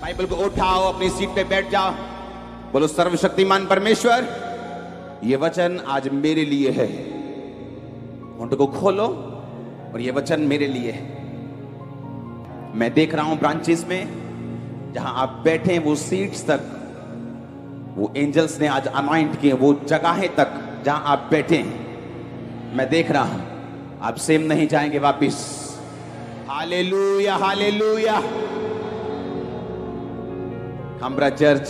Bible को उठाओ, अपनी सीट पे बैठ जाओ, बोलो सर्वशक्तिमान परमेश्वर, ये वचन आज मेरे लिए है। होंठ को खोलो और ये वचन मेरे लिए है। मैं देख रहा हूं ब्रांचेस में जहां आप बैठे हैं, वो सीट्स तक, वो एंजल्स ने आज अनॉइंट किए, वो जगहें तक जहां आप बैठे हैं, मैं देख रहा हूं आप सेम नहीं जाएंगे वापिस। Hallelujah hallelujah. हमारा चर्च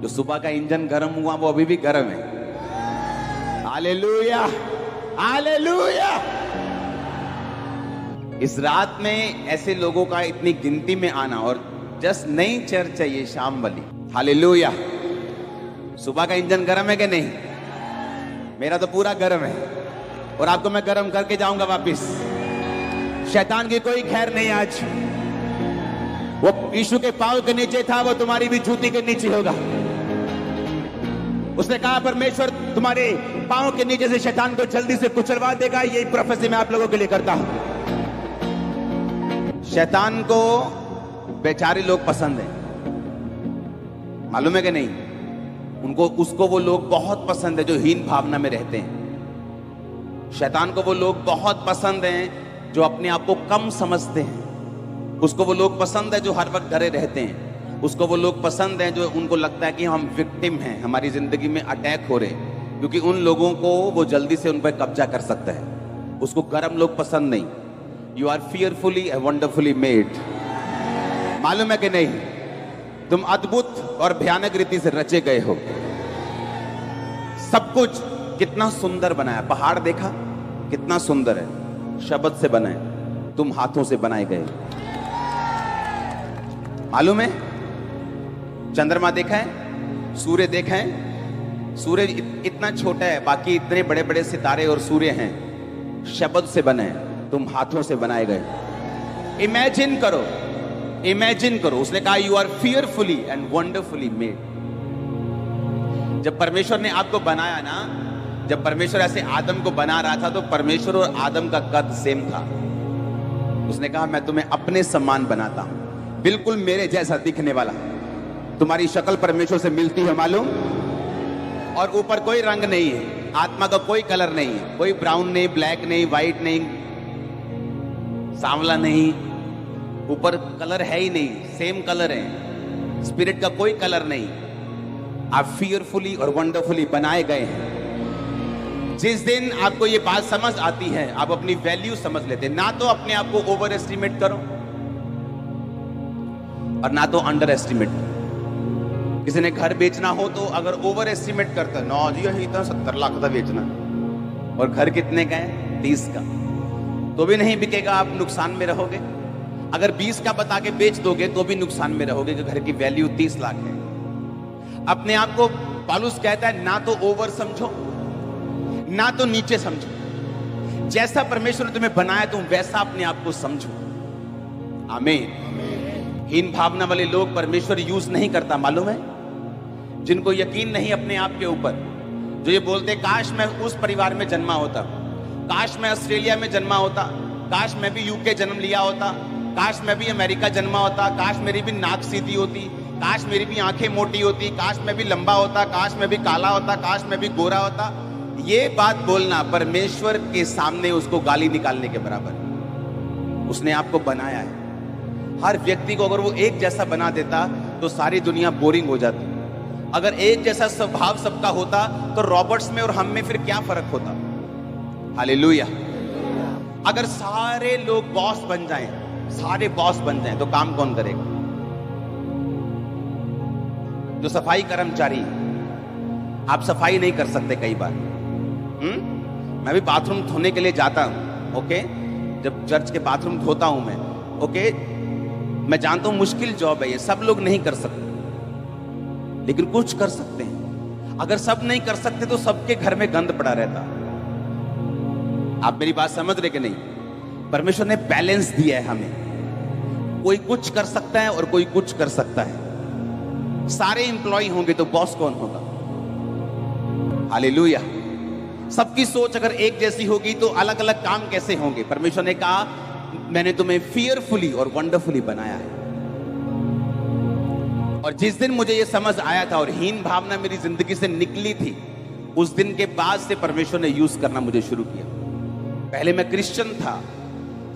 जो सुबह का इंजन गर्म हुआ वो अभी भी गर्म है। Hallelujah hallelujah. इस रात में ऐसे लोगों का इतनी गिनती में आना, और जस्ट नई चर्च है ये शाम वाली। हालेलुया। सुबह का इंजन गर्म है कि नहीं? मेरा तो पूरा गर्म है, और आपको मैं गर्म करके जाऊंगा वापिस। शैतान की कोई खैर नहीं आज। वो यीशु के पांव के नीचे था, वो तुम्हारी भी जूती के नीचे होगा। उसने कहा परमेश्वर तुम्हारे पांव के नीचे से शैतान को जल्दी से कुचलवा देगा। यही प्रोफेसी मैं आप लोगों के लिए करता हूं। शैतान को बेचारे लोग पसंद हैं, मालूम है कि नहीं? उसको वो लोग बहुत पसंद है जो हीन भावना में रहते हैं। शैतान को वो लोग बहुत पसंद हैं जो अपने आप को कम समझते हैं। उसको वो लोग पसंद है जो हर वक्त डरे रहते हैं। उसको वो लोग पसंद हैं जो उनको लगता है कि हम विक्टिम हैं, हमारी जिंदगी में अटैक हो रहे हैं, क्योंकि उन लोगों को वो जल्दी से उन पर कब्जा कर सकता है। उसको गर्म लोग पसंद नहीं। You are fearfully and wonderfully made. मालूम है कि नहीं? तुम अद्भुत और भयानक रीति से रचे गए हो। सब कुछ कितना सुंदर बनाया। पहाड़ देखा कितना सुंदर है, शब्द से बना है। तुम हाथों से बनाए गए। मालूम है? चंद्रमा देखा है, सूर्य देखा है? सूर्य इतना छोटा है, बाकी इतने बड़े बड़े सितारे और सूर्य हैं, शब्द से बने हैं। तुम हाथों से बनाए गए। इमेजिन करो, इमेजिन करो। उसने कहा you are fearfully and wonderfully made. जब परमेश्वर ने आपको बनाया ना, जब परमेश्वर ऐसे आदम को बना रहा था, तो परमेश्वर और आदम का कद सेम था। उसने कहा मैं तुम्हें अपने समान बनाता हूं, बिल्कुल मेरे जैसा दिखने वाला। तुम्हारी शक्ल परमेश्वर से मिलती है, मालूम? और ऊपर कोई रंग नहीं है, आत्मा का कोई कलर नहीं है, कोई ब्राउन नहीं, ब्लैक नहीं, व्हाइट नहीं, सांवला नहीं, ऊपर कलर है ही नहीं, सेम कलर है। स्पिरिट का कोई कलर नहीं। आप फियरफुली और वंडरफुली बनाए गए हैं। जिस दिन आपको ये बात समझ आती है, आप अपनी वैल्यू समझ लेते हैं। ना तो अपने आप को ओवर एस्टिमेट करो और ना तो अंडर एस्टिमेट। किसी ने घर बेचना हो तो अगर ओवर एस्टिमेट करता है, नौ जी यही तो 70 लाख का बेचना, और घर कितने का है? 30 का, तो भी नहीं बिकेगा, आप नुकसान में रहोगे। अगर 20 का बता के बेच दोगे तो भी नुकसान में रहोगे कि घर की वैल्यू 30 लाख है। अपने आप को पौलुस कहता है ना तो ओवर समझो ना तो नीचे समझो। जैसा परमेश्वर ने तुम्हें बनाया तुम वैसा अपने आप को समझो। आमीन। हीन भावना वाले लोग परमेश्वर यूज नहीं करता, मालूम है? जिनको यकीन नहीं अपने आप के ऊपर, जो ये बोलते काश मैं उस परिवार में जन्मा होता, काश मैं ऑस्ट्रेलिया में जन्मा होता, काश मैं भी यूके जन्म लिया होता, काश मैं भी अमेरिका जन्मा होता, काश मेरी भी नाक सीधी होती, काश मेरी भी आंखें मोटी होती, काश मैं भी लंबा होता, काश मैं भी काला होता, काश मैं भी गोरा होता। ये बात बोलना परमेश्वर के सामने उसको गाली निकालने के बराबर। उसने आपको बनाया है। हर व्यक्ति को अगर वो एक जैसा बना देता तो सारी दुनिया बोरिंग हो जाती। अगर एक जैसा स्वभाव सबका होता तो रॉबर्ट्स में और हम में फिर क्या फर्क होता? हालेलुया। अगर सारे लोग बॉस बन जाएं, सारे बॉस बन जाएं, तो काम कौन करेगा? जो सफाई कर्मचारी, आप सफाई नहीं कर सकते कई बार। मैं भी बाथरूम धोने के लिए जाता हूं, ओके? जब चर्च के बाथरूम धोता हूं मैं, ओके? मैं जानता हूं मुश्किल जॉब है ये, सब लोग नहीं कर सकते, लेकिन कुछ कर सकते हैं। अगर सब नहीं कर सकते तो सबके घर में गंद पड़ा रहता। आप मेरी बात समझ रहे कि नहीं? परमेश्वर ने बैलेंस दिया है हमें। कोई कुछ कर सकता है और कोई कुछ कर सकता है। सारे एम्प्लॉय होंगे तो बॉस कौन होगा? हालेलुया। सबकी सोच अगर एक जैसी होगी तो अलग अलग काम कैसे होंगे? परमेश्वर ने कहा मैंने तुम्हें फियरफुली और वंडरफुली बनाया है। और जिस दिन मुझे ये समझ आया था और हीन भावना मेरी जिंदगी से निकली थी, उस दिन के बाद से परमेश्वर ने यूज करना मुझे शुरू किया। पहले मैं क्रिश्चियन था,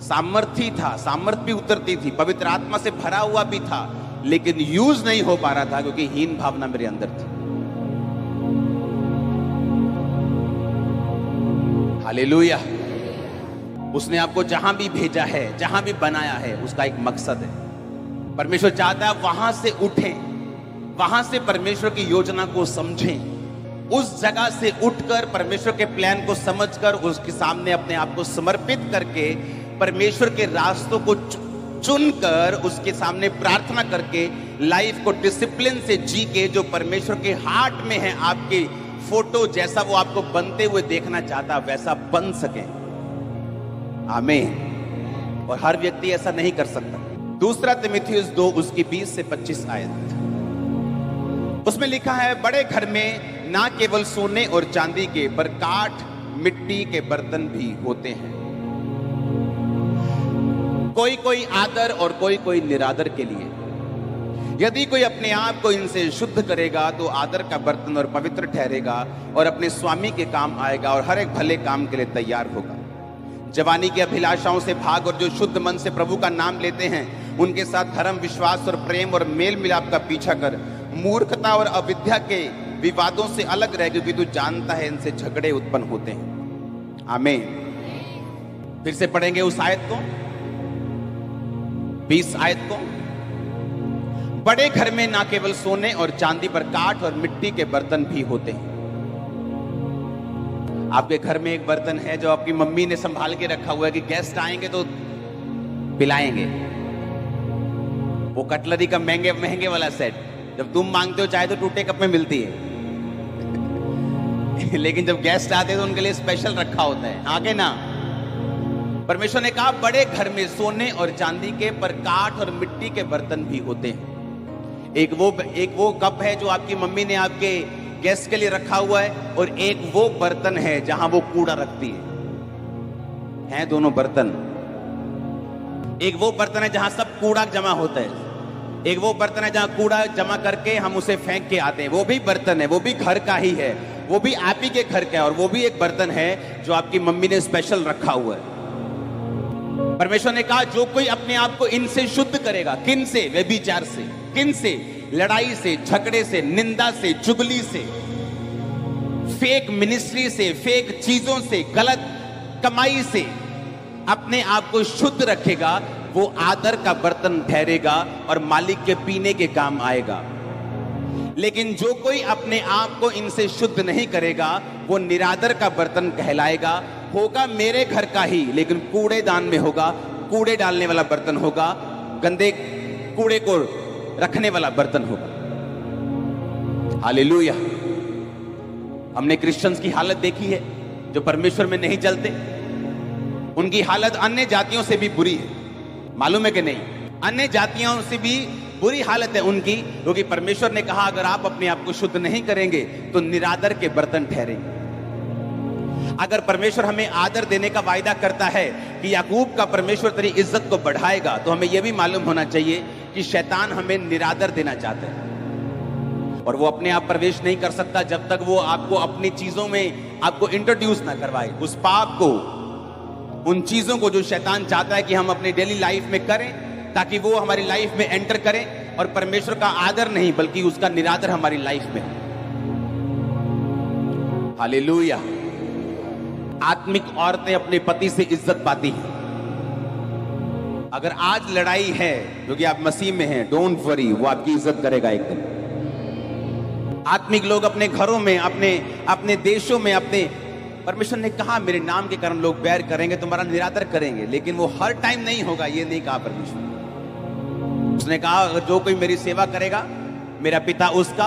सामर्थ्य भी उतरती थी, पवित्र आत्मा से भरा हुआ भी था, लेकिन यूज नहीं हो पा रहा था क्योंकि हीन भावना मेरे अंदर थी। हालेलुया। उसने आपको जहां भी भेजा है, जहां भी बनाया है, उसका एक मकसद है। परमेश्वर चाहता है वहां से उठें, वहां से परमेश्वर की योजना को समझें, उस जगह से उठकर परमेश्वर के प्लान को समझकर उसके सामने अपने आप को समर्पित करके परमेश्वर के रास्तों को चुनकर उसके सामने प्रार्थना करके लाइफ को डिसिप्लिन से जी के, जो परमेश्वर के हार्ट में है, आपके फोटो जैसा वो आपको बनते हुए देखना चाहता वैसा बन सके। आमीन। और हर व्यक्ति ऐसा नहीं कर सकता। दूसरा तीमुथियुस 2 उसकी 20 से 25 आयत, उसमें लिखा है, बड़े घर में ना केवल सोने और चांदी के पर काठ मिट्टी के बर्तन भी होते हैं, कोई कोई आदर और कोई कोई निरादर के लिए। यदि कोई अपने आप को इनसे शुद्ध करेगा तो आदर का बर्तन और पवित्र ठहरेगा और अपने स्वामी के काम आएगा और हर एक भले काम के लिए तैयार होगा। जवानी की अभिलाषाओं से भाग और जो शुद्ध मन से प्रभु का नाम लेते हैं उनके साथ धर्म, विश्वास और प्रेम और मेल मिलाप का पीछा कर। मूर्खता और अविद्या के विवादों से अलग रह, क्योंकि तू जानता है इनसे झगड़े उत्पन्न होते हैं। आमीन। फिर से पढ़ेंगे उस आयत को, 20 आयत को। बड़े घर में ना केवल सोने और चांदी पर काठ और मिट्टी के बर्तन भी होते हैं। आपके घर में एक बर्तन है जो आपकी मम्मी ने संभाल के रखा हुआ है कि गेस्ट आएंगे तो पिलाएंगे। वो कटलरी का महंगे महंगे वाला सेट, जब तुम मांगते हो चाहे तो टूटे कप में मिलती है लेकिन जब गेस्ट आते हैं तो उनके लिए स्पेशल रखा होता है। आगे ना, परमेश्वर ने कहा बड़े घर में सोने और चांदी के पर काठ और मिट्टी के बर्तन भी होते हैं। एक वो कप है जो आपकी मम्मी ने आपके गेस्ट के लिए रखा हुआ है, और एक वो बर्तन है जहां वो कूड़ा रखती है दोनों बर्तन। एक वो बर्तन है जहां सब कूड़ा जमा होता है, एक वो बर्तन है जहां कूड़ा जमा करके हम उसे फेंक के आते हैं। वो भी बर्तन है, वो भी घर का ही है, वो भी आप ही के घर का है, और वो भी एक बर्तन है जो आपकी मम्मी ने स्पेशल रखा हुआ है। परमेश्वर ने कहा जो कोई अपने आप को इनसे शुद्ध करेगा, किन से? व्यभिचार से। किन से? लड़ाई से, झगड़े से, निंदा से, चुगली से, फेक मिनिस्ट्री से, फेक चीजों से, गलत कमाई से अपने आप को शुद्ध रखेगा, वो आदर का बर्तन ठहरेगा और मालिक के पीने के काम आएगा। लेकिन जो कोई अपने आप को इनसे शुद्ध नहीं करेगा वो निरादर का बर्तन कहलाएगा, होगा मेरे घर का ही लेकिन कूड़ेदान में होगा, कूड़े डालने वाला बर्तन होगा, गंदे कूड़े को रखने वाला बर्तन होगा। हालेलुया। हमने क्रिश्चियंस की हालत देखी है जो परमेश्वर में नहीं चलते, उनकी हालत अन्य जातियों से भी बुरी है। मालूम है कि नहीं? अन्य जातियों से भी बुरी हालत है उनकी, क्योंकि परमेश्वर ने कहा अगर आप अपने आप को शुद्ध नहीं करेंगे तो निरादर के बर्तन ठहरेंगे। अगर परमेश्वर हमें आदर देने का वायदा करता है कि याकूब का परमेश्वर तेरी इज्जत को बढ़ाएगा, तो हमें यह भी मालूम होना चाहिए कि शैतान हमें निरादर देना चाहता है, और वो अपने आप प्रवेश नहीं कर सकता जब तक वो आपको अपनी चीजों में आपको इंट्रोड्यूस ना करवाए, उस पाप को, उन चीजों को जो शैतान चाहता है कि हम अपनी डेली लाइफ में करें, ताकि वो हमारी लाइफ में एंटर करें और परमेश्वर का आदर नहीं बल्कि उसका निरादर हमारी लाइफ में। हालेलुया। आत्मिक औरतें अपने पति से इज्जत पाती हैं। अगर आज लड़ाई है क्योंकि आप मसीह में हैं, डोंट वरी, वो आपकी इज्जत करेगा एक दिन। आत्मिक लोग अपने घरों में, अपने देशों में, अपने, परमेश्वर ने कहा मेरे नाम के कारण लोग बैर करेंगे, तुम्हारा निरादर करेंगे, लेकिन वो हर टाइम नहीं होगा, ये नहीं कहा परमेश्वर। उसने कहा अगर जो कोई मेरी सेवा करेगा मेरा पिता उसका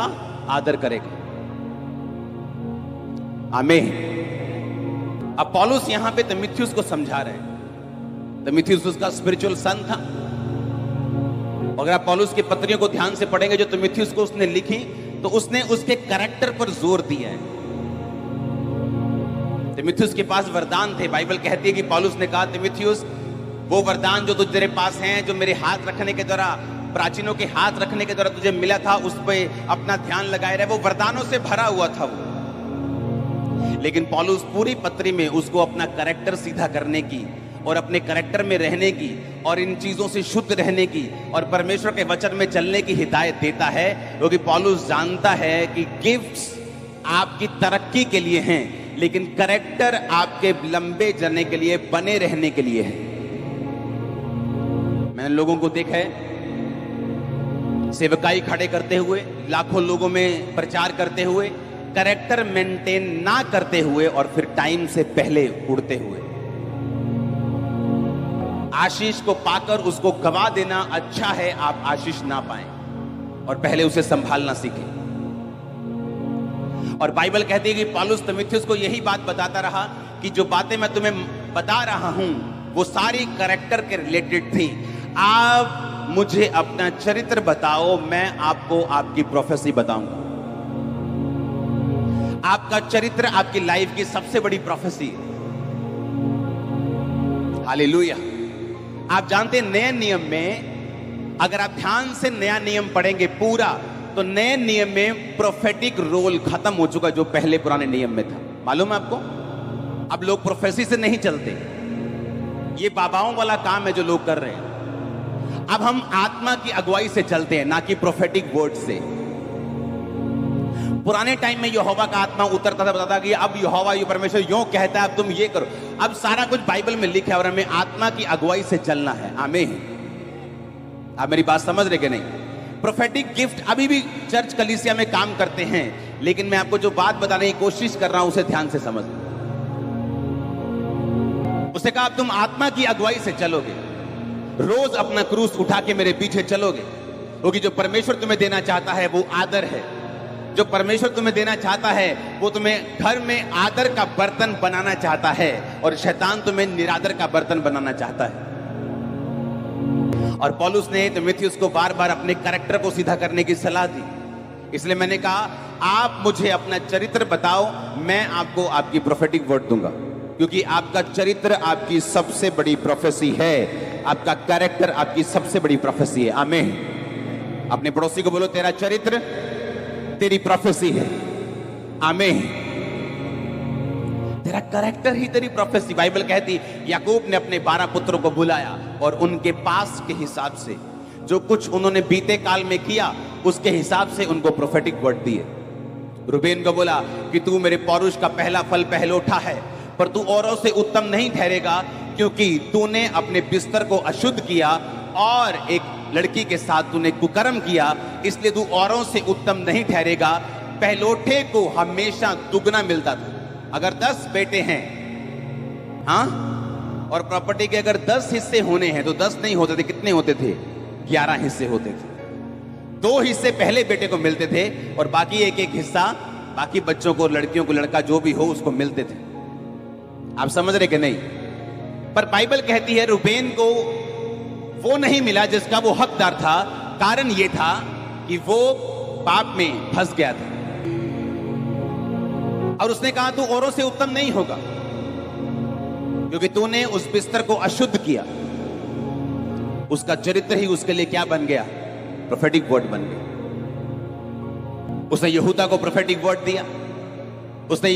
आदर करेगा। आमीन। अब पौलुस यहां पे तीमुथियुस को समझा रहे हैं। तीमुथियुस उसका स्पिरिचुअल सन था। अगर आप पौलुस की पत्रियों को ध्यान से पढ़ेंगे जो तीमुथियुस को उसने लिखी, तो उसने उसके कैरेक्टर पर जोर दिया है। तीमुथियुस के पास वरदान थे। बाइबल कहती है कि पौलुस ने कहा तीमुथियुस वो वरदान जो तेरे पास हैं, जो मेरे हाथ रखने के द्वारा प्राचीनों के हाथ रखने के द्वारा तुझे मिला था, उस पे अपना ध्यान लगाए रहे। वो वरदानों से भरा हुआ था वो। लेकिन पौलुस पूरी पत्री में उसको अपना कैरेक्टर सीधा करने की और अपने कैरेक्टर में रहने की और इन चीजों से शुद्ध रहने की और परमेश्वर के वचन में चलने की हिदायत देता है, क्योंकि पौलुस जानता है कि गिफ्ट्स आपकी तरक्की के लिए हैं, लेकिन कैरेक्टर आपके लंबे जाने के लिए, बने रहने के लिए है। मैंने लोगों को देखा है सेवकाई खड़े करते हुए, लाखों लोगों में प्रचार करते हुए, कैरेक्टर मेंटेन ना करते हुए और फिर टाइम से पहले उड़ते हुए। आशीष को पाकर उसको गवा देना अच्छा है, आप आशीष ना पाएं और पहले उसे संभालना सीखें। और बाइबल कहती है कि पौलुस तीमुथियुस को यही बात बताता रहा कि जो बातें मैं तुम्हें बता रहा हूं वो सारी कैरेक्टर के रिलेटेड थी। आप मुझे अपना चरित्र बताओ, मैं आपको आपकी प्रोफेसी बताऊंगा। आपका चरित्र आपकी लाइफ की सबसे बड़ी प्रोफेसी है। हालेलुया। आप जानते हैं नए नियम में अगर आप ध्यान से नया नियम पढ़ेंगे पूरा, तो नए नियम में प्रोफेटिक रोल खत्म हो चुका जो पहले पुराने नियम में था। मालूम है आपको? अब लोग प्रोफेसी से नहीं चलते, ये बाबाओं वाला काम है जो लोग कर रहे हैं। अब हम आत्मा की अगुवाई से चलते हैं, ना कि प्रोफेटिक वर्ड से। पुराने टाइम में यहोवा का आत्मा उतरता था, बताता कि अब यहोवा, ये परमेश्वर यूं कहता है, अब तुम ये करो। अब सारा कुछ बाइबल में लिखा है और हमें आत्मा की अगुवाई से चलना है। आमीन। आप मेरी बात समझ रहे कि नहीं? प्रोफेटिक गिफ्ट अभी भी चर्च कलीसिया में काम करते हैं, लेकिन मैं आपको जो बात बताने की कोशिश कर रहा हूं उसे ध्यान से समझ। उसे कहा अब तुम आत्मा की अगुवाई से चलोगे, रोज अपना क्रूस उठा के मेरे पीछे चलोगे, क्योंकि जो परमेश्वर तुम्हें देना चाहता है वो आदर है। जो परमेश्वर तुम्हें देना चाहता है वो तुम्हें घर में आदर का बर्तन बनाना चाहता है, और शैतान तुम्हें निरादर का बर्तन बनाना चाहता है। और पौलुस ने तीमुथियुस को बार बार अपने कैरेक्टर को सीधा करने की सलाह दी। इसलिए मैंने कहा आप मुझे अपना चरित्र बताओ, मैं आपको आपकी प्रोफेटिक वर्ड दूंगा, क्योंकि आपका चरित्र आपकी सबसे बड़ी प्रोफेसी है। आपका कैरेक्टर आपकी सबसे बड़ी प्रोफेसी है। आमीन। अपने पड़ोसी को बोलो तेरा चरित्र तेरी प्रोफेसी है। आमीन। तेरा कैरेक्टर ही तेरी प्रोफेसी। बाइबल कहती याकूब ने अपने 12 पुत्रों को बुलाया और उनके पास के हिसाब से जो कुछ उन्होंने बीते काल में किया उसके हिसाब से उनको प्रोफेटिक वर्ड दिए। रूबेन को बोला कि तू मेरे पौरुष का पहला फल पहलोठा है, पर तू औरों से उत्तम नहीं ठहरेगा, क्योंकि तूने अपने बिस्तर को अशुद्ध किया और एक लड़की के साथ तूने कुकर्म किया, इसलिए तू औरों से उत्तम नहीं ठहरेगा। पहलोठे को हमेशा दुगना मिलता था। अगर 10 बेटे हैं, हाँ, और प्रॉपर्टी के अगर 10 हिस्से होने हैं तो 10 नहीं होते थे, कितने होते थे? 11 हिस्से होते थे। 2 हिस्से पहले बेटे को मिलते थे और बाकी एक एक हिस्सा बाकी बच्चों को, लड़कियों को, लड़का जो भी हो उसको मिलते थे। आप समझ रहे कि नहीं? पर बाइबल कहती है रूबेन को वो नहीं मिला जिसका वो हकदार था। कारण ये था कि वो पाप में फंस गया था और उसने कहा तू औरों से उत्तम नहीं होगा, क्योंकि तूने उस बिस्तर को अशुद्ध किया। उसका चरित्र ही उसके लिए क्या बन गया? प्रोफेटिक वर्ड बन गया। उसने यहूदा को प्रोफेटिक वर्ड दिया, उसने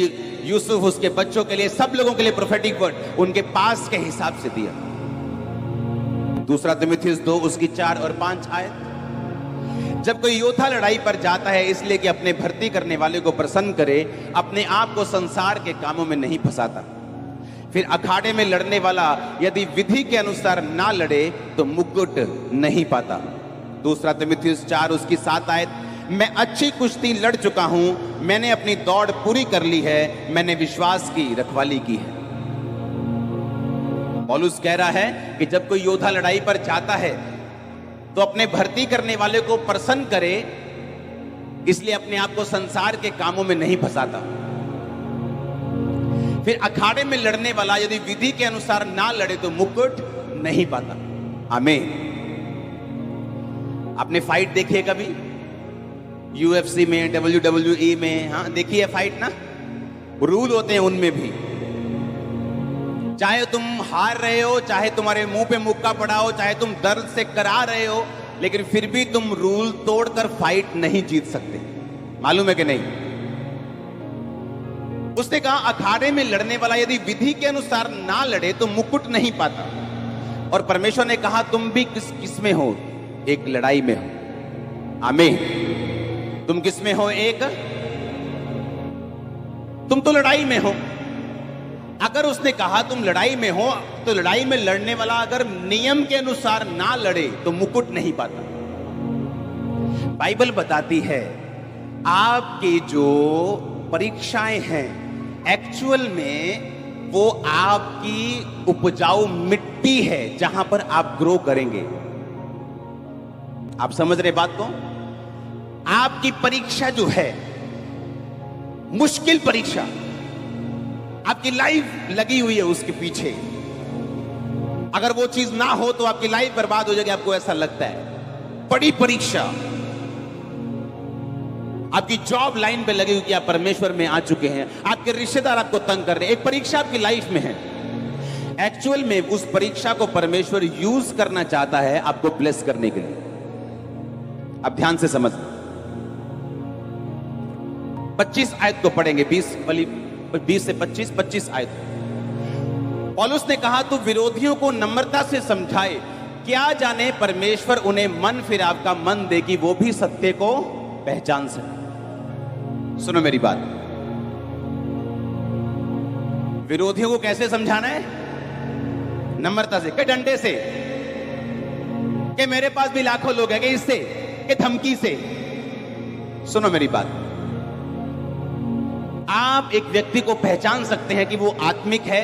यूसुफ, उसके बच्चों के लिए, सब लोगों के लिए प्रोफेटिक वर्ड उनके पास के हिसाब से दिया। दूसरा तीमुथियुस 2 उसकी 4 और 5 आयत। जब कोई योद्धा लड़ाई पर जाता है इसलिए कि अपने भर्ती करने वाले को प्रसन्न करे, अपने आप को संसार के कामों में नहीं फंसाता। फिर अखाड़े में लड़ने वाला यदि विधि के अनुसार ना लड़े तो मुकुट नहीं पाता। दूसरा तीमुथियुस 4 उसकी 7 आयत। मैं अच्छी कुश्ती लड़ चुका हूं, मैंने अपनी दौड़ पूरी कर ली है, मैंने विश्वास की रखवाली की है। पौलुस कह रहा है कि जब कोई योद्धा लड़ाई पर जाता है तो अपने भर्ती करने वाले को प्रसन्न करे, इसलिए अपने आप को संसार के कामों में नहीं फंसाता। फिर अखाड़े में लड़ने वाला यदि विधि के अनुसार ना लड़े तो मुकुट नहीं पाता। आमीन। आपने फाइट देखी है कभी? UFC में, WWE में, हाँ देखी है फाइट ना? रूल होते हैं उनमें भी। चाहे तुम हार रहे हो, चाहे तुम्हारे मुंह पे मुक्का पड़ा हो, चाहे तुम दर्द से करा रहे हो, लेकिन फिर भी तुम रूल तोड़कर फाइट नहीं जीत सकते। मालूम है कि नहीं? उसने कहा अखाड़े में लड़ने वाला यदि विधि के अनुसार ना लड़े तो मुकुट नहीं पाता। और परमेश्वर ने कहा तुम भी किस में हो? एक लड़ाई में हो। आमीन। तुम किस में हो? तुम तो लड़ाई में हो। अगर उसने कहा तुम लड़ाई में हो, तो लड़ाई में लड़ने वाला अगर नियम के अनुसार ना लड़े तो मुकुट नहीं पाता। बाइबल बताती है आपकी जो परीक्षाएं हैं एक्चुअल में वो आपकी उपजाऊ मिट्टी है जहां पर आप ग्रो करेंगे। आप समझ रहे बात को? आपकी परीक्षा जो है, मुश्किल परीक्षा, आपकी लाइफ लगी हुई है उसके पीछे। अगर वो चीज ना हो तो आपकी लाइफ बर्बाद हो जाएगी, आपको ऐसा लगता है। बड़ी परीक्षा आपकी जॉब लाइन पे लगी हुई कि आप परमेश्वर में आ चुके हैं, आपके रिश्तेदार आपको तंग कर रहे हैं, एक परीक्षा आपकी लाइफ में है। एक्चुअल में उस परीक्षा को परमेश्वर यूज करना चाहता है आपको ब्लेस करने के लिए। अब ध्यान से समझ। 25 आयत को पढ़ेंगे, 20 से 25 आयत। पौलुस ने कहा तू विरोधियों को नम्रता से समझाए, क्या जाने परमेश्वर उन्हें मन फिराव का मन दे कि वो भी सत्य को पहचान सके। सुनो मेरी बात, विरोधियों को कैसे समझाना है? नम्रता से, के डंडे से, कि मेरे पास भी लाखों लोग हैं, कि इससे, कि धमकी से। सुनो मेरी बात, आप एक व्यक्ति को पहचान सकते हैं कि वो आत्मिक है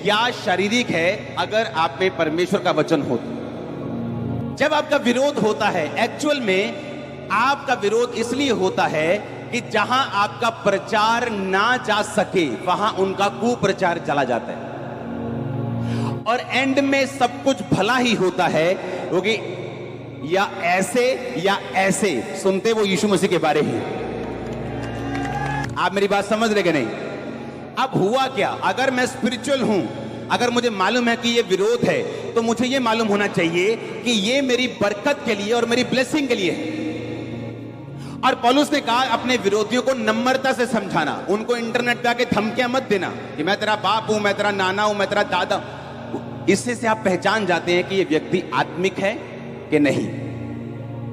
या शारीरिक है अगर आप में परमेश्वर का वचन हो तो। जब आपका विरोध होता है, एक्चुअल में आपका विरोध इसलिए होता है कि जहां आपका प्रचार ना जा सके वहां उनका कुप्रचार चला जाता है। और एंड में सब कुछ भला ही होता है, क्योंकि या ऐसे सुनते वो यीशु मसीह के बारे ही। आप मेरी बात समझ रहे कि नहीं? अब हुआ क्या, अगर मैं स्पिरिचुअल हूं, अगर मुझे मालूम है कि ये विरोध है, तो मुझे ये मालूम होना चाहिए कि ये मेरी बरकत के लिए और मेरी ब्लेसिंग के लिए है। और पौलुस ने कहा अपने विरोधियों को नम्रता से समझाना, उनको इंटरनेट पे आके धमकियां मत देना कि मैं तेरा बाप हूं, मैं तेरा नाना हूं, मैं तेरा दादा। इससे से आप पहचान जाते हैं कि ये व्यक्ति आत्मिक है कि नहीं,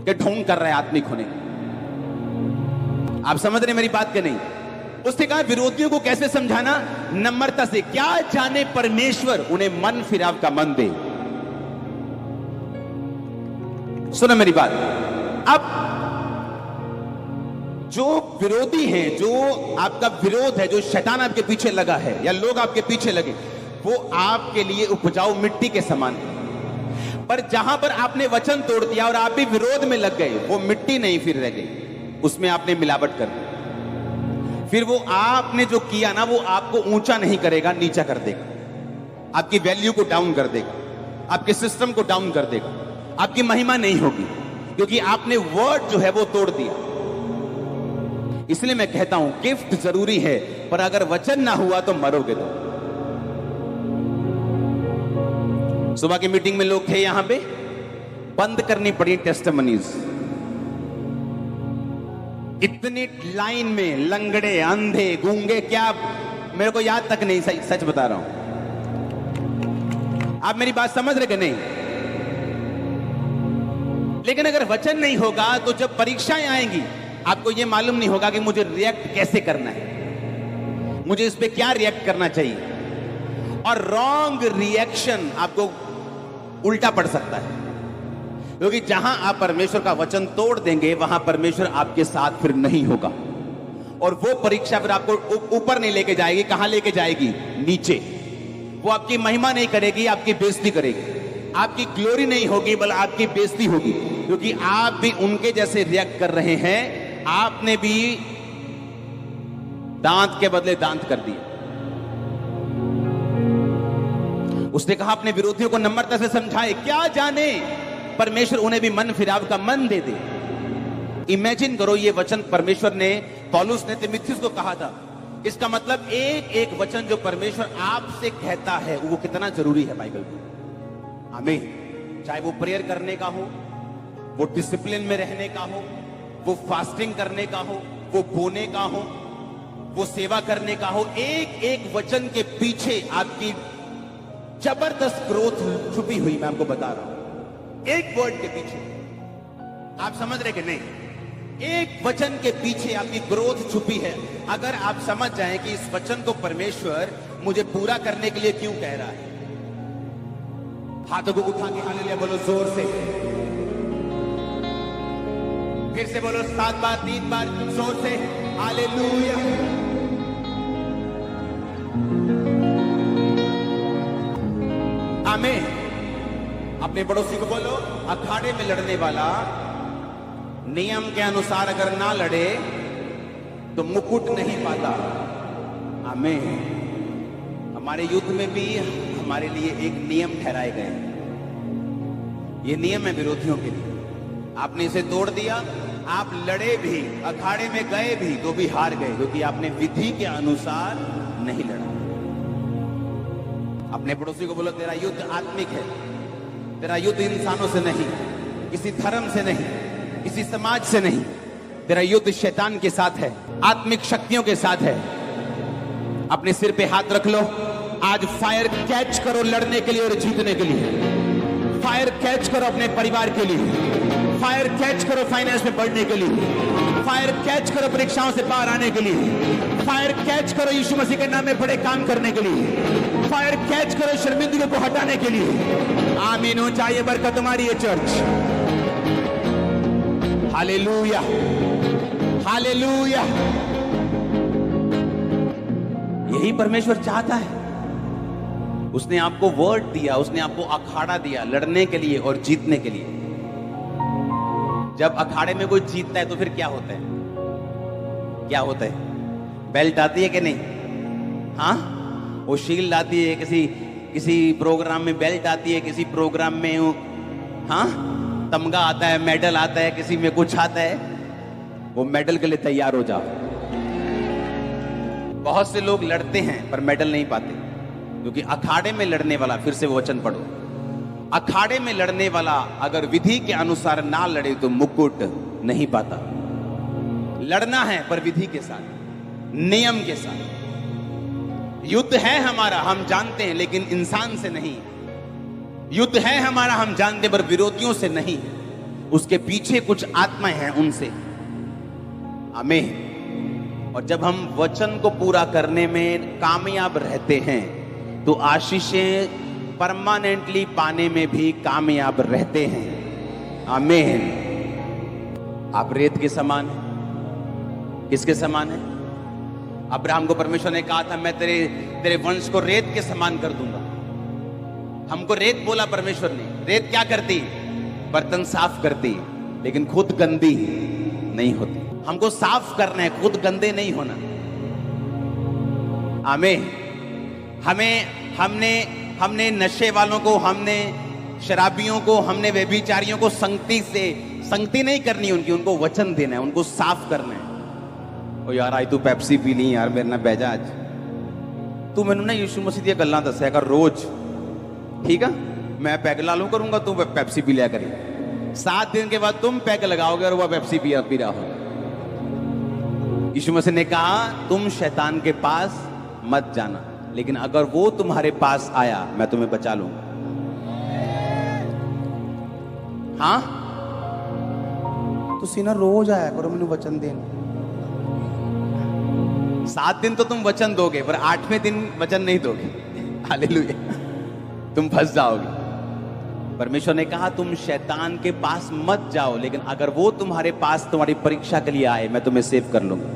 कि ढोंग कर रहा है आत्मिक होने। आप समझ रहे मेरी बात के नहीं? उसने कहा विरोधियों को कैसे समझाना? नम्रता से, क्या जाने परमेश्वर उन्हें मन फिराव का मन दे। सुनो मेरी बात, अब जो विरोधी हैं, जो आपका विरोध है, जो शैतान आपके पीछे लगा है या लोग आपके पीछे लगे, वो आपके लिए उपजाऊ मिट्टी के समान है। पर जहां पर आपने वचन तोड़ दिया और आप भी विरोध में लग गए, वो मिट्टी नहीं फिर रह गई, उसमें आपने मिलावट कर दी। फिर वो आपने जो किया ना, वो आपको ऊंचा नहीं करेगा, नीचा कर देगा, आपकी वैल्यू को डाउन कर देगा, आपके सिस्टम को डाउन कर देगा, आपकी महिमा नहीं होगी, क्योंकि आपने वर्ड जो है वो तोड़ दिया। इसलिए मैं कहता हूं गिफ्ट जरूरी है, पर अगर वचन ना हुआ तो मरोगे। तो सुबह की मीटिंग में लोग थे यहां पे, बंद करनी पड़ी टेस्टिमनीज। इतनी लाइन में लंगड़े, अंधे, गूंगे, क्या मेरे को याद तक नहीं, सच बता रहा हूं। आप मेरी बात समझ रहे कि नहीं? लेकिन अगर वचन नहीं होगा तो जब परीक्षाएं आएंगी आपको यह मालूम नहीं होगा कि मुझे रिएक्ट कैसे करना है, मुझे इस पे क्या रिएक्ट करना चाहिए। और रॉन्ग रिएक्शन आपको उल्टा पड़ सकता है, क्योंकि जहां आप परमेश्वर का वचन तोड़ देंगे वहां परमेश्वर आपके साथ फिर नहीं होगा। और वो परीक्षा फिर आपको ऊपर नहीं लेके जाएगी, कहां लेके जाएगी? नीचे। वो आपकी महिमा नहीं करेगी, आपकी बेइज्जती करेगी। आपकी ग्लोरी नहीं होगी, बल्कि आपकी बेइज्जती होगी, क्योंकि आप भी उनके जैसे रिएक्ट कर रहे हैं। आपने भी दांत के बदले दांत कर दिए। उसने कहा अपने विरोधियों को नम्रता से समझाए, क्या जाने परमेश्वर उन्हें भी मन फिराव का मन दे दे। इमेजिन करो, ये वचन परमेश्वर ने, पौलुस ने तीमुथियुस को कहा था। इसका मतलब एक एक वचन जो परमेश्वर आपसे कहता है वो कितना जरूरी है बाइबल में। आमीन। चाहे वो प्रेयर करने का हो, वो डिसिप्लिन में रहने का हो, वो फास्टिंग करने का हो, वो बोने का हो, वो सेवा करने का हो, एक एक वचन के पीछे आपकी जबरदस्त ग्रोथ छुपी हुई, मैं आपको बता रहा हूं। एक वर्ड के पीछे, आप समझ रहे कि नहीं? एक वचन के पीछे आपकी ग्रोथ छुपी है। अगर आप समझ जाएं कि इस वचन को परमेश्वर मुझे पूरा करने के लिए क्यों कह रहा है, हाथों को उठा के हालेलुया बोलो जोर से, फिर से बोलो 7 बार 3 बार जोर से हालेलुया। आमीन। अपने पड़ोसी को बोलो, अखाड़े में लड़ने वाला नियम के अनुसार अगर ना लड़े तो मुकुट नहीं पाता। आमीन। हमारे युद्ध में भी हमारे लिए एक नियम ठहराए गए हैं। ये नियम है विरोधियों के लिए। आपने इसे तोड़ दिया, आप लड़े भी, अखाड़े में गए भी तो भी हार गए, क्योंकि आपने विधि के अनुसार नहीं लड़ा। अपने पड़ोसी को बोलो, तेरा युद्ध आत्मिक है, तेरा युद्ध इंसानों से नहीं, किसी धर्म से नहीं, किसी समाज से नहीं, तेरा युद्ध शैतान के साथ है, आत्मिक शक्तियों के साथ है। अपने सिर पे हाथ रख लो, आज फायर कैच करो लड़ने के लिए और जीतने के लिए। फायर कैच करो अपने परिवार के लिए, फायर कैच करो फाइनेंस में बढ़ने के लिए, फायर कैच करो परीक्षाओं से बाहर आने के लिए, फायर कैच करो यीशु मसीह के नाम में बड़े काम करने के लिए, फायर कैच करो शर्मिंदगी को हटाने के लिए। आमीन हो चाहिए बरकत तुम्हारी है चर्च। Hallelujah, hallelujah. यही परमेश्वर चाहता है। उसने आपको वर्ड दिया, उसने आपको अखाड़ा दिया लड़ने के लिए और जीतने के लिए। जब अखाड़े में कोई जीतता है तो फिर क्या होता है? क्या होता है? बेल्ट आती है कि नहीं? हाँ, वो शील्ड आती है, किसी प्रोग्राम में बेल्ट आती है, किसी प्रोग्राम में हाँ तमगा आता है, मेडल आता है, किसी में कुछ आता है। वो मेडल के लिए तैयार हो जाओ। बहुत से लोग लड़ते हैं पर मेडल नहीं पाते, क्योंकि अखाड़े में लड़ने वाला, फिर से वो वचन पढ़ो, अखाड़े में लड़ने वाला अगर विधि के अनुसार ना लड़े तो मुकुट नहीं पाता। लड़ना है पर विधि के साथ, नियम के साथ। युद्ध है हमारा, हम जानते हैं, लेकिन इंसान से नहीं। युद्ध है हमारा, हम जानते हैं, पर विरोधियों से नहीं। उसके पीछे कुछ आत्माएं हैं, उनसे। आमीन। और जब हम वचन को पूरा करने में कामयाब रहते हैं तो आशीषें परमानेंटली पाने में भी कामयाब रहते हैं। आमीन। आप रेत के समान हैं। किसके समान है? अब्राहम को परमेश्वर ने कहा था, मैं तेरे वंश को रेत के समान कर दूंगा। हमको रेत बोला परमेश्वर ने। रेत क्या करती? बर्तन साफ करती, लेकिन खुद गंदी नहीं होती। हमको साफ करना है, खुद गंदे नहीं होना। आमीन। हमने नशे वालों को, हमने शराबियों को, हमने व्यभिचारियों को संगति नहीं करनी उनकी, उनको वचन देना है, उनको साफ करना है। ओ यार, आई तू पेप्सी पी ली यार, मेरे ना बैजा आज तू मैनू ना यीशु मसीह दी गल्लां दस्या कर रोज, ठीक है? मैं पैग ला लूं करूंगा, तू पेप्सी पी लिया करी। 7 दिन के बाद तुम पैग लगाओगे और वह पेप्सी पी रहा हो। यीशु मसीह ने कहा, तुम शैतान के पास मत जाना, लेकिन अगर वो तुम्हारे पास आया मैं तुम्हें बचा लूंगा। हाँ, तो सीना रोज आया करो, मैंने वचन देना। 7 दिन तो तुम वचन दोगे, पर 8वें दिन वचन नहीं दोगे। हालेलुया। तुम फंस जाओगे। परमेश्वर ने कहा, तुम शैतान के पास मत जाओ, लेकिन अगर वो तुम्हारे पास तुम्हारी परीक्षा के लिए आए मैं तुम्हें सेव कर लूंगा।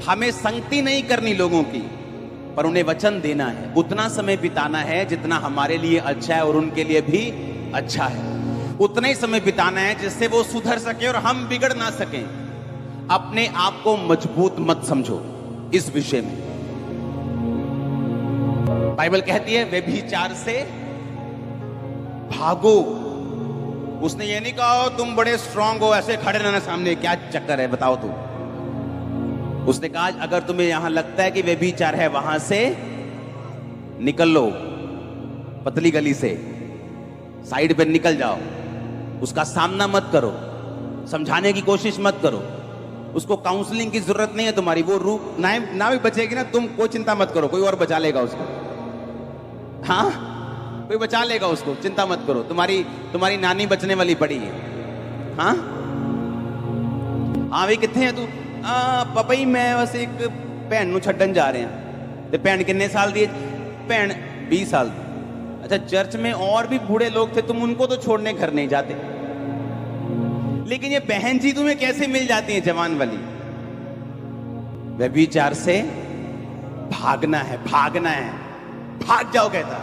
हमें संगति नहीं करनी लोगों की, पर उन्हें वचन देना है। उतना समय बिताना है जितना हमारे लिए अच्छा है और उनके लिए भी अच्छा है। उतना ही समय बिताना है जिससे वो सुधर सके और हम बिगड़ ना सकें। अपने आप को मजबूत मत समझो इस विषय में। बाइबल कहती है, व्यभिचार से भागो। उसने ये नहीं कहा तुम बड़े स्ट्रांग हो, ऐसे खड़े रहना सामने, क्या चक्कर है बताओ तू। उसने कहा, अगर तुम्हें यहां लगता है कि व्यभिचार है, वहां से निकल लो, पतली गली से साइड पे निकल जाओ। उसका सामना मत करो, समझाने की कोशिश मत करो, उसको काउंसलिंग की जरूरत नहीं है तुम्हारी। वो रूप ना भी बचेगी ना, तुम कोई चिंता मत करो, कोई और बचा लेगा उसको। हाँ, कोई बचा लेगा उसको, चिंता मत करो। तुम्हारी नानी बचने वाली पड़ी है। हाँ हाँ भाई, कितने हैं तू? पापा जी मैं बस एक भैन नू छड्डन जा रहे हैं। तो भैन कितने साल दी? भैन 20 साल दी। अच्छा, चर्च में और भी बूढ़े लोग थे, तुम उनको तो छोड़ने घर नहीं जाते, लेकिन ये बहन जी तुम्हें कैसे मिल जाती हैं जवान वाली? व्यभिचार से भागना है, भागना है, भाग जाओ कहता।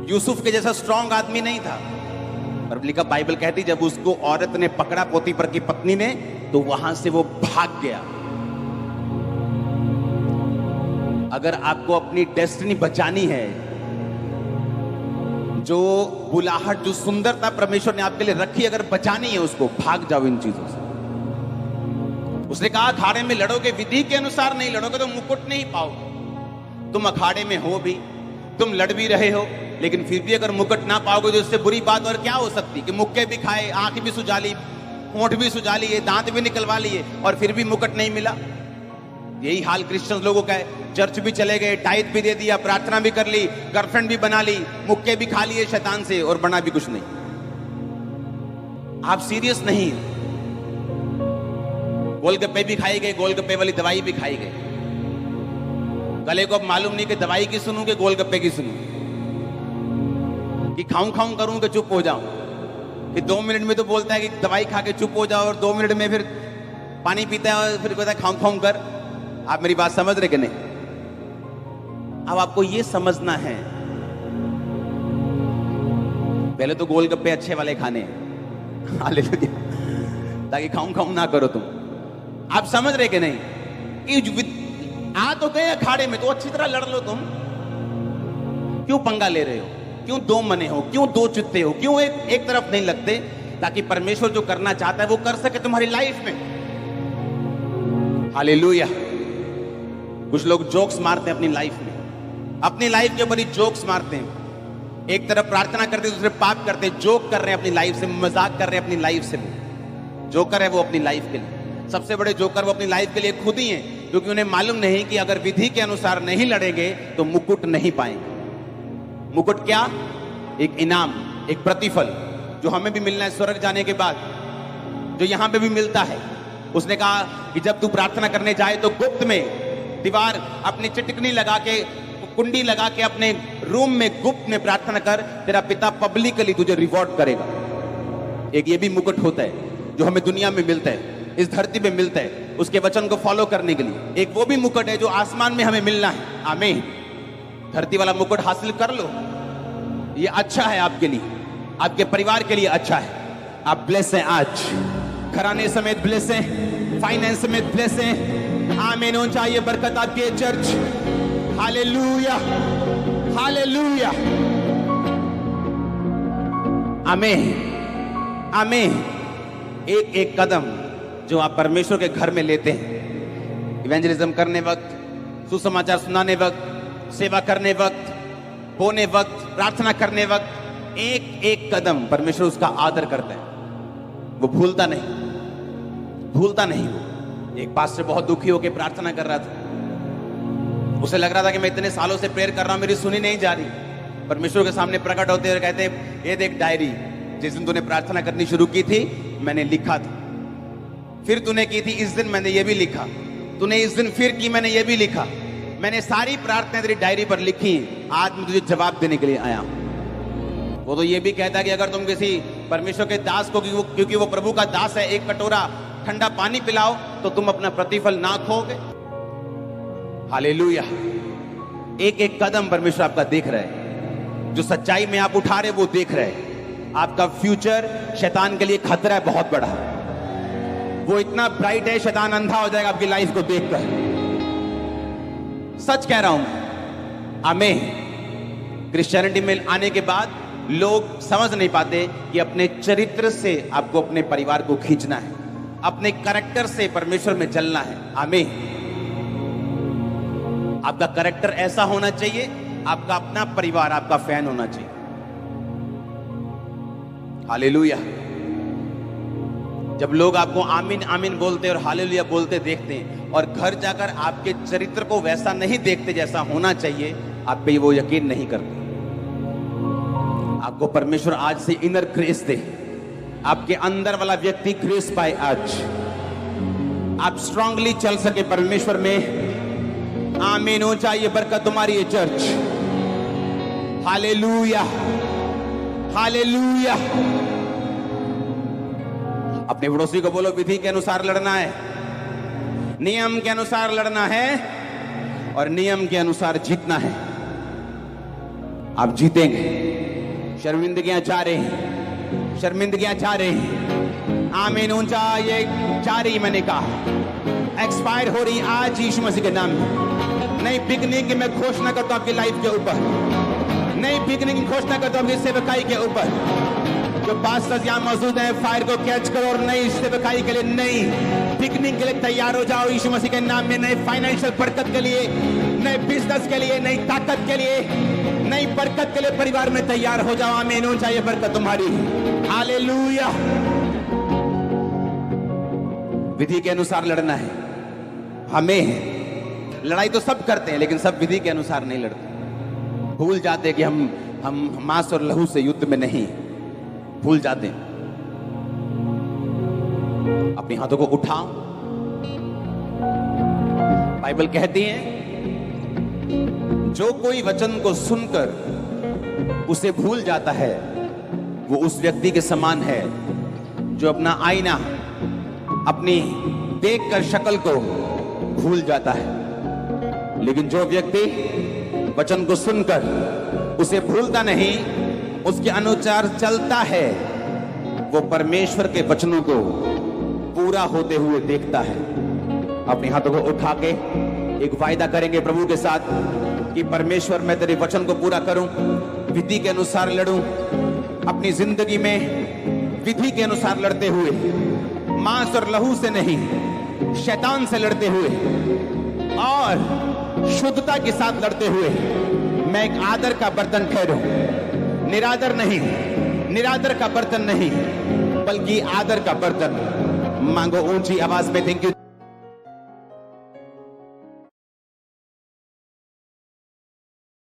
यूसुफ के जैसा स्ट्रांग आदमी नहीं था, पर लिखा बाइबल कहती जब उसको औरत ने पकड़ा, पोतीफर की पत्नी ने, तो वहां से वो भाग गया। अगर आपको अपनी डेस्टिनी बचानी है, जो बुलाहट, जो सुंदरता परमेश्वर ने आपके लिए रखी, अगर बचानी है उसको, भाग जाओ इन चीजों से। उसने कहा अखाड़े में लड़ोगे, विधि के अनुसार नहीं लड़ोगे तो मुकुट नहीं पाओगे। तुम अखाड़े में हो भी, तुम लड़ भी रहे हो, लेकिन फिर भी अगर मुकुट ना पाओगे तो इससे बुरी बात और क्या हो सकती कि मुक्के भी खाए, आंख भी सुजा ली, होंठ भी सुजा लिए, दांत भी निकलवा लिए, और फिर भी मुकुट नहीं मिला। यही हाल क्रिश्चियन लोगों का है। चर्च भी चले गए, टाइट भी दे दिया, प्रार्थना भी कर ली, गर्लफ्रेंड भी बना ली, मुक्के भी खा लिए शैतान से, और बना भी कुछ नहीं। आप सीरियस नहीं। गोलगप्पे भी खाई गए, गोलगप्पे वाली दवाई भी खाई गई। गले को अब मालूम नहीं कि दवाई की सुनूं कि गोलगप्पे की सुनूं, कि खाऊं खाऊं करूं कि चुप हो जाऊं। फिर 2 मिनट में तो बोलता है कि दवाई खा के चुप हो जाओ, और 2 मिनट में फिर पानी पीता है और फिर कहता है खाऊं खाऊं कर। आप मेरी बात समझ रहे कि नहीं? अब आपको ये समझना है, पहले तो गोलगप्पे अच्छे वाले खाने हैं, हालेलुया, ताकि खाऊं खाऊं ना करो तुम। आप समझ रहे कि नहीं? कि आ तो गए अखाड़े में, तो अच्छी तरह लड़ लो तुम। क्यों पंगा ले रहे हो? क्यों दो मने हो? क्यों दो चित्ते हो? क्यों एक तरफ नहीं लगते? ताकि परमेश्वर जो करना चाहता है वो कर सके तुम्हारी लाइफ में। हालेलुया। कुछ लोग जोक्स मारते हैं अपनी लाइफ में, अपनी लाइफ के ऊपर ही जोक्स मारते हैं। एक तरफ प्रार्थना करते दूसरे पाप करते, जोक कर रहे हैं अपनी लाइफ से, मजाक कर रहे हैं अपनी लाइफ से। जोकर है वो अपनी लाइफ के लिए। सबसे बड़े जोकर वो अपनी लाइफ के लिए खुद ही हैं, क्योंकि उन्हें मालूम नहीं कि अगर विधि के अनुसार नहीं लड़ेंगे तो मुकुट नहीं पाएंगे। मुकुट क्या? एक इनाम, एक प्रतिफल जो हमें भी मिलना है स्वर्ग जाने के बाद, जो यहां पे भी मिलता है। उसने कहा कि जब तू प्रार्थना करने जाए तो गुप्त में, दीवार अपनी चिटकनी लगा के, कुंडी लगा के अपने रूम में गुप्त में प्रार्थना कर, तेरा पिता पब्लिकली तुझे रिवॉर्ड करेगा। एक ये भी मुकुट होता है जो हमें दुनिया में मिलता है, इस धरती पे मिलता है, उसके वचन को फॉलो करने के लिए। एक वो भी मुकुट है जो आसमान में हमें मिलना है। आमीन। धरती वाला मुकुट हासिल कर लो, ये अच्छा है आपके लिए, आपके परिवार के लिए अच्छा है। आप ब्लेस हैं, आज घराने समेत ब्लेस हैं, फाइनेंस समेत ब्लेस हैं। आमीन। हो चाहिए बरकत आपके चर्च। हालेलुया, हालेलुया, आमीन, आमीन। एक एक कदम जो आप परमेश्वर के घर में लेते हैं, इवेंजलिज्म करने वक्त, सुसमाचार सुनाने वक्त, सेवा करने वक्त, बोने वक्त, प्रार्थना करने वक्त, एक एक कदम परमेश्वर उसका आदर करता है। वो भूलता नहीं, भूलता नहीं। वो एक पास्टर बहुत दुखी होकर प्रार्थना कर रहा था। उसे लग रहा था कि मैं इतने सालों से प्रेयर कर रहा हूं, मेरी सुनी नहीं जा रही। परमेश्वर के सामने प्रकट होते और कहते, ये देख डायरी, जिस दिन तूने प्रार्थना करनी शुरू की थी मैंने लिखा था, फिर तूने की थी इस दिन मैंने ये भी लिखा, तूने इस दिन फिर की मैंने ये भी लिखा, मैंने सारी प्रार्थनाएं तेरी डायरी पर लिखी, आज मैं तुझे जवाब देने के लिए आया हूं। वो तो ये भी कहता है कि अगर तुम किसी परमेश्वर के दास को, क्योंकि वो प्रभु का दास है, एक कटोरा ठंडा पानी पिलाओ तो तुम अपना प्रतिफल ना खोगे। हालेलुया। एक एक कदम परमेश्वर आपका देख रहा है, जो सच्चाई में आप उठा रहे वो देख रहे हैं। आपका फ्यूचर शैतान के लिए खतरा है बहुत बड़ा, वो इतना ब्राइट है शैतान अंधा हो जाएगा आपकी लाइफ को देखकर। सच कह रहा हूं मैं। आमीन। क्रिश्चियनिटी में आने के बाद लोग समझ नहीं पाते कि अपने चरित्र से आपको अपने परिवार को खींचना है, अपने कैरेक्टर से परमेश्वर में चलना है। आमीन। आपका कैरेक्टर ऐसा होना चाहिए, आपका अपना परिवार आपका फैन होना चाहिए। हालेलुया। जब लोग आपको आमीन आमीन बोलते और हालेलुया बोलते देखते हैं और घर जाकर आपके चरित्र को वैसा नहीं देखते जैसा होना चाहिए, आप पे वो यकीन नहीं करते। आपको परमेश्वर आज से इनर ग्रेस दे, आपके अंदर वाला व्यक्ति ग्रेस पाए आज, आप स्ट्रांगली चल सके परमेश्वर में। आमीन हो चाहिए बरकत तुम्हारी ये चर्च। Hallelujah hallelujah. अपने पड़ोसी को बोलो, विधि के अनुसार लड़ना है, नियम के अनुसार लड़ना है और नियम के अनुसार जीतना है। आप जीतेंगे। शर्मिंदगियां जा रही हैं, शर्मिंदगियां जा रही हैं। आमीन ऊंचा ये जा रही, मैंने कहा एक्सपायर हो रही आज यीशु मसीह के नाम में। नई बिगनिंग में घोषणा करता हूं आपकी लाइफ के ऊपर, नई बिगनिंग घोषणा करता हूं आपकी सेवकाई के ऊपर। जो पास्टर्स यहां मौजूद हैं, फायर को कैच करो और नई सेवकाई के लिए, नई बिगनिंग के लिए तैयार हो जाओ यीशु मसीह के नाम में। नए फाइनेंशियल बरकत के लिए, नए बिजनेस के लिए, नई ताकत के लिए, नई बरकत के लिए परिवार में तैयार हो जाओ। आमीन हो चाहिए बरकत तुम्हारी। हालेलुया। विधि के अनुसार लड़ना है हमें। लड़ाई तो सब करते हैं लेकिन सब विधि के अनुसार नहीं लड़ते। भूल जाते कि हम मांस और लहू से युद्ध में नहीं, भूल जाते हैं। अपने हाथों को उठाओ। बाइबल कहती है जो कोई वचन को सुनकर उसे भूल जाता है वो उस व्यक्ति के समान है जो अपना आईना अपनी देखकर शक्ल को भूल जाता है। लेकिन जो व्यक्ति वचन को सुनकर उसे भूलता नहीं, उसके अनुसार चलता है, वो परमेश्वर के वचनों को पूरा होते हुए देखता है। अपने हाथों को उठा के एक वायदा करेंगे प्रभु के साथ कि परमेश्वर मैं तेरे वचन को पूरा करूं, विधि के अनुसार लड़ूं, अपनी जिंदगी में विधि के अनुसार लड़ते हुए, मांस और लहू से नहीं, शैतान से लड़ते हुए और शुद्धता के साथ लड़ते हुए मैं एक आदर का बर्तन ठहरूं। निरादर नहीं, निरादर का बर्तन नहीं, बल्कि आदर का बर्तन। मांगो ऊंची आवाज में। Thank you.